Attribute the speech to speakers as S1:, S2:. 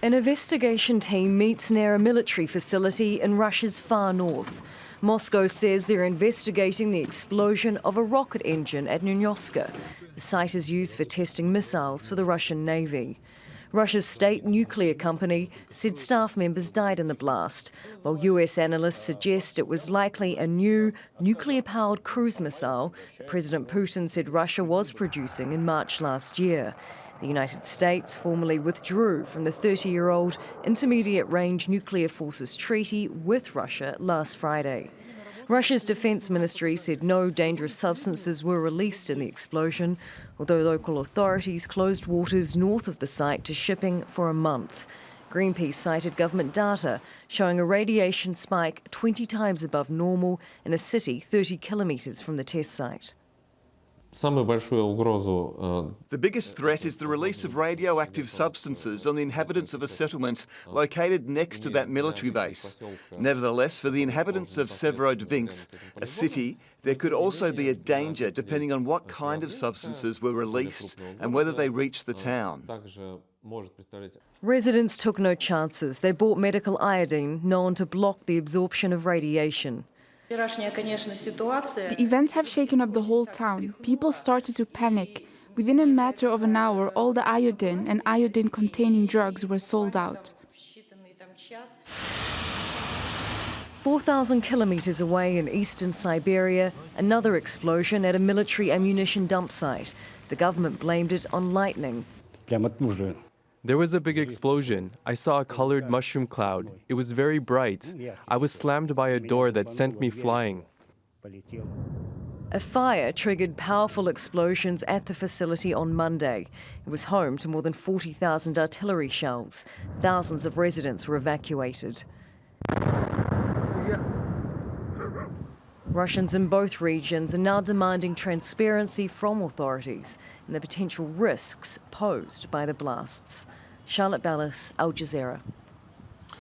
S1: An investigation team meets near a military facility in Russia's far north. Moscow says they're investigating the explosion of a rocket engine at Nunyoska. The site is used for testing missiles for the Russian Navy. Russia's state nuclear company said staff members died in the blast, while US analysts suggest it was likely a new nuclear-powered cruise missile that President Putin said Russia was producing in March last year. The United States formally withdrew from the 30-year-old Intermediate-Range Nuclear Forces Treaty with Russia last Friday. Russia's defence ministry said no dangerous substances were released in the explosion, although local authorities closed waters north of the site to shipping for a month. Greenpeace cited government data showing a radiation spike 20 times above normal in a city 30 kilometres from the test site.
S2: The biggest threat is the release of radioactive substances on the inhabitants of a settlement located next to that military base. Nevertheless, for the inhabitants of Severodvinsk, a city, there could also be a danger depending on what kind of substances were released and whether they reached the town.
S1: Residents took no chances. They bought medical iodine, known to block the absorption of radiation.
S3: The events have shaken up the whole town. People started to panic. Within a matter of an hour, all the iodine and iodine-containing drugs were sold out.
S1: 4,000 kilometres away in eastern Siberia, another explosion at a military ammunition dump site. The government blamed it on lightning.
S4: There was a big explosion. I saw a colored mushroom cloud. It was very bright. I was slammed by a door that sent me flying.
S1: A fire triggered powerful explosions at the facility on Monday. It was home to more than 40,000 artillery shells. Thousands of residents were evacuated. Russians in both regions are now demanding transparency from authorities and the potential risks posed by the blasts. Charlotte Bellis, Al Jazeera.